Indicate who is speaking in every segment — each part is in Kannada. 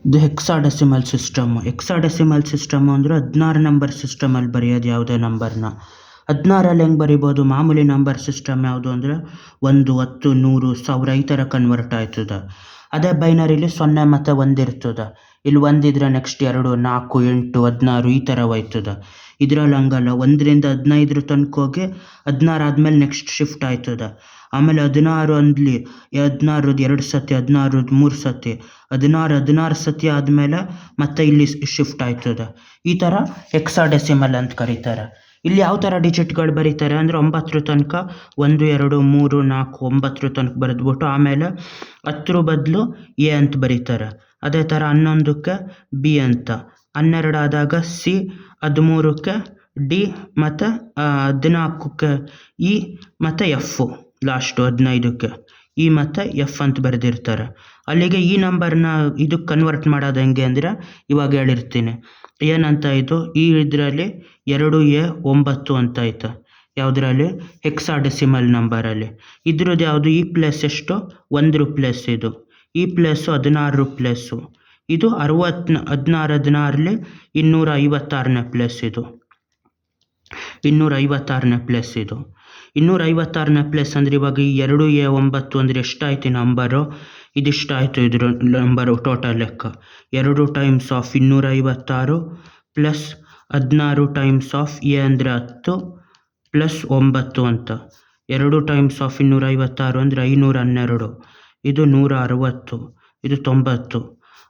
Speaker 1: ಇದು ಹೆಕ್ಸಾಡೆಸಿಮಲ್ ಸಿಸ್ಟಮ್ ಅಂದರೆ 16 ನಂಬರ್ ಸಿಸ್ಟಮಲ್ಲಿ ಬರೆಯೋದು ಯಾವುದೇ ನಂಬರ್ನ. 16ರಲ್ಲಿ ಹೆಂಗೆ ಬರಿಬೋದು? ಮಾಮೂಲಿ ನಂಬರ್ ಸಿಸ್ಟಮ್ ಯಾವುದು ಅಂದರೆ 1, 10, 100, 1000 ಈ ಥರ ಕನ್ವರ್ಟ್ ಆಯ್ತದೆ. ಅದೇ ಬೈನರಿಲಿ 0 ಮತ್ತು 1 ಇರ್ತದೆ. ಇಲ್ಲಿ 1 ಇದ್ರೆ ನೆಕ್ಸ್ಟ್ 2, 4, 8, 16 ಈ ಥರ ಹೋಯ್ತದೆ. ಇದರಲ್ಲಿ ಹಂಗಲ್ಲ, 1ರಿಂದ 15 ತನಕ ಹೋಗಿ 16 ಆದಮೇಲೆ ನೆಕ್ಸ್ಟ್ ಶಿಫ್ಟ್ ಆಯ್ತದೆ. ಆಮೇಲೆ 16 ಅಂದ್ಲಿ 16 2 ಸತಿ, 16 3 ಸತಿ, 16 ಸತಿ ಆದಮೇಲೆ ಮತ್ತೆ ಇಲ್ಲಿ ಶಿಫ್ಟ್ ಆಯ್ತದೆ. ಈ ಥರ ಹೆಕ್ಸಾಡೆಸಿಮಲ್ ಅಂತ ಕರೀತಾರೆ. ಇಲ್ಲಿ ಯಾವ ಥರ ಡಿಜಿಟ್ಗಳು ಬರೀತಾರೆ ಅಂದರೆ 9 ತನಕ 1 2 3 4 9 ತನಕ ಬರೆದ್ಬಿಟ್ಟು ಆಮೇಲೆ 10 ಬದಲು ಎ ಅಂತ ಬರೀತಾರೆ. ಅದೇ ಥರ 11ಕ್ಕೆ ಬಿ ಅಂತ, 12 ಆದಾಗ ಸಿ, 13ಕ್ಕೆ ಡಿ ಮತ್ತು 14ಕ್ಕೆ ಇ ಮತ್ತು ಎಫ್, ಲಾಸ್ಟು 15ಕ್ಕೆ ಇ ಮತ್ತು ಎಫ್ ಅಂತ ಬರೆದಿರ್ತಾರೆ. ಅಲ್ಲಿಗೆ ಈ ನಂಬರ್ನ ಇದಕ್ಕೆ ಕನ್ವರ್ಟ್ ಮಾಡೋದು ಹೆಂಗೆ ಅಂದರೆ ಇವಾಗ ಹೇಳಿರ್ತೀನಿ. ಏನಂತ ಇದು ಈ ಇದರಲ್ಲಿ 2A 9 ಅಂತ ಆಯ್ತು. ಯಾವುದರಲ್ಲಿ? ಹೆಕ್ಸಾಡೆಸಿಮಲ್ ನಂಬರಲ್ಲಿ. ಇದ್ರದ್ದು ಯಾವುದು? ಈ ಪ್ಲೇಸ್ ಎಷ್ಟು? 1 ಪ್ಲೇಸ್ ಇದು. ಈ ಪ್ಲೇಸು 16 ಪ್ಲೇಸು. ಇದು 16ರಲ್ಲಿ 256ನೇ ಪ್ಲೇಸ್ ಇದು. 256ನೇ ಪ್ಲೇಸ್ ಇದು. 256ನೇ ಪ್ಲೇಸ್ ಅಂದರೆ ಇವಾಗ ಈ 2A 9 ಅಂದರೆ ಎಷ್ಟಾಯ್ತು ನಂಬರು? ಇದಿಷ್ಟಾಯಿತು ಇದ್ರ ನಂಬರು ಟೋಟಲ್ ಲೆಕ್ಕ. 2 times of 256 plus 16 times of A ಅಂದರೆ 10 ಪ್ಲಸ್ 9 ಅಂತ. 2 ಟೈಮ್ಸ್ ಆಫ್ 256 ಅಂದರೆ 512, ಇದು 160, ಇದು 90.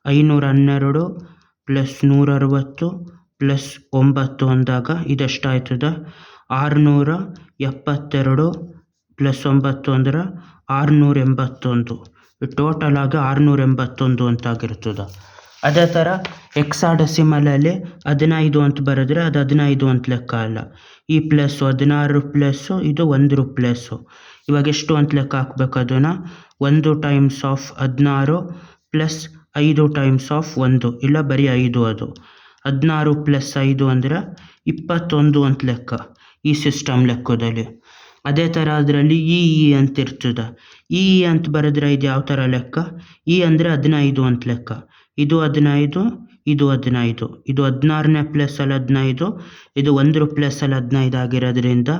Speaker 1: 512 ಪ್ಲಸ್ 160 ಪ್ಲಸ್ 9 ಅಂದಾಗ ಇದೆಷ್ಟಾಯ್ತದೆ? 672 ಪ್ಲಸ್ 9 ಅಂದರೆ 681. ಟೋಟಲ್ ಆಗಿ 681 ಅಂತಾಗಿರ್ತದೆ. ಅದೇ ಥರ ಹೆಕ್ಸಾಡೆಸಿಮಲಲ್ಲಿ 15 ಅಂತ ಬರೆದ್ರೆ ಅದು 15 ಅಂತ ಲೆಕ್ಕ ಅಲ್ಲ. ಈ ಪ್ಲೇಸು 16 ಪ್ಲೇಸು, ಇದು 1 ಪ್ಲೇಸು. ಇವಾಗ ಎಷ್ಟು ಅಂತ ಲೆಕ್ಕ ಹಾಕ್ಬೇಕು ಅದನ್ನು? 1 times of 16 plus 5 times of 1, ಇಲ್ಲ ಬರೀ 5 ಅದು. 16 ಪ್ಲಸ್ 5 ಅಂದರೆ 21 ಅಂತ ಲೆಕ್ಕ ಈ ಸಿಸ್ಟಮ್ ಲೆಕ್ಕದಲ್ಲಿ. ಅದೇ ಥರ ಅದರಲ್ಲಿ ಇ ಅಂತ ಇರ್ತದೆ. ಇ ಅಂತ ಬರೆದ್ರೆ ಇದು ಯಾವ ಥರ ಲೆಕ್ಕ? ಇ ಅಂದರೆ 15 ಅಂತ ಲೆಕ್ಕ. ಇದು 15, ಇದು 15, ಇದು 16ನೇ ಪ್ಲೇಸಲ್ಲಿ 15, ಇದು 1 ಪ್ಲೇಸಲ್ಲಿ 15 ಆಗಿರೋದ್ರಿಂದ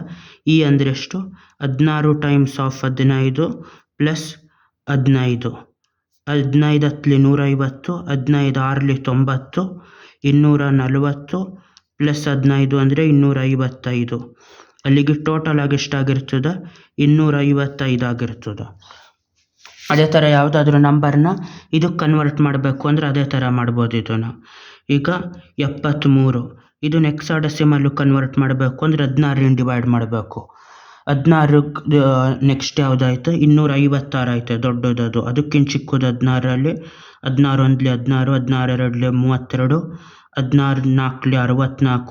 Speaker 1: ಇ ಅಂದರೆ ಎಷ್ಟು? 16 ಟೈಮ್ಸ್ ಆಫ್ 15 ಪ್ಲಸ್ 15. 15 ಹತ್ತಲಿ 150, 15 6ಲಿ 90, 240 ಪ್ಲಸ್ 15 ಅಂದರೆ 255. ಅಲ್ಲಿಗೆ ಟೋಟಲ್ ಆಗಿ ಎಷ್ಟಾಗಿರ್ತದೆ? 255 ಆಗಿರ್ತದೆ. ಅದೇ ಥರ ಯಾವುದಾದ್ರೂ ನಂಬರ್ನ ಇದಕ್ಕೆ ಕನ್ವರ್ಟ್ ಮಾಡಬೇಕು ಅಂದರೆ ಅದೇ ಥರ ಮಾಡ್ಬೋದು ಇದನ್ನು. ಈಗ 73 ಇದನ್ನು ಹೆಕ್ಸಾಡೆಸಿಮಲ್ ಕನ್ವರ್ಟ್ ಮಾಡಬೇಕು ಅಂದರೆ 16ರಿಂದ ಡಿವೈಡ್ ಮಾಡಬೇಕು. 16ಕ್ಕೆ ನೆಕ್ಸ್ಟ್ ಯಾವುದಾಯ್ತು? 256 ಆಯಿತು ದೊಡ್ಡದದು. ಅದಕ್ಕಿಂತ ಚಿಕ್ಕದು 16ರಲ್ಲಿ 16 1ಲಿ 16, 16 2ಲಿ 32, 16 4ಲಿ 64,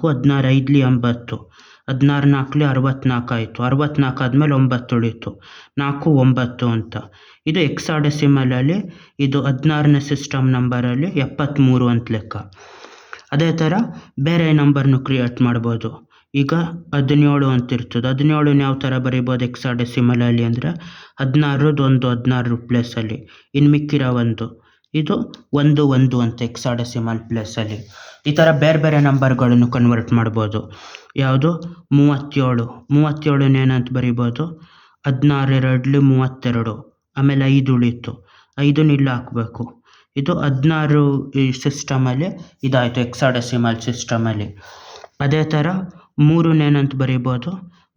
Speaker 1: 16 5ಲಿ 80, 16 4ಲಿ 64 ಆಯಿತು. 64 ಆದಮೇಲೆ 9 ಉಳೀತು. 4 9 ಅಂತ. ಇದು ಹೆಕ್ಸಾಡೆಸಿಮಲಲ್ಲಿ ಇದು 16ನೇ ಸಿಸ್ಟಮ್ ನಂಬರಲ್ಲಿ 73 ಅಂತ ಲೆಕ್ಕ. ಅದೇ ಥರ ಬೇರೆ ನಂಬರ್ನು ಕ್ರಿಯೇಟ್ ಮಾಡ್ಬೋದು. ಈಗ 17 ಅಂತ ಇರ್ತದೆ. 17ನ ಯಾವ ಥರ ಬರೀಬೋದು ಹೆಕ್ಸಾಡೆಸಿಮಲಲ್ಲಿ ಅಂದರೆ 16 16 ಪ್ಲೇಸಲ್ಲಿ, ಇನ್ನು ಮಿಕ್ಕಿರೋ 1 ಇದು 1 1 ಅಂತ ಹೆಕ್ಸಾಡೆಸಿಮಲ್ ಪ್ಲೇಸಲ್ಲಿ. ಈ ಥರ ಬೇರೆ ಬೇರೆ ನಂಬರ್ಗಳನ್ನು ಕನ್ವರ್ಟ್ ಮಾಡ್ಬೋದು. ಯಾವುದು? 37ನ ಏನಂತ ಬರೀಬೋದು? 16 2ಲಿ 32, ಆಮೇಲೆ 5 ಉಳೀತು. 5ನ ಇಲ್ಲಿ ಹಾಕಬೇಕು. ಇದು 16 ಈ ಸಿಸ್ಟಮಲ್ಲಿ ಇದಾಯಿತು ಹೆಕ್ಸಾಡೆಸಿಮಲ್ ಸಿಸ್ಟಮಲ್ಲಿ. ಅದೇ ಥರ 3ನ ಏನಂತ ಬರೀಬೋದು?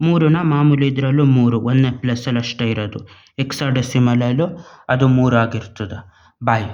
Speaker 1: 3ನ ಮಾಮೂಲಿ ಇದರಲ್ಲೂ 3 1ನೇ ಪ್ಲೇಸಲ್ಲಿ ಅಷ್ಟೇ ಇರೋದು. ಹೆಕ್ಸಾಡೆಸಿಮಲಲ್ಲೂ ಅದು 3 ಆಗಿರ್ತದೆ. ಬಾಯ್.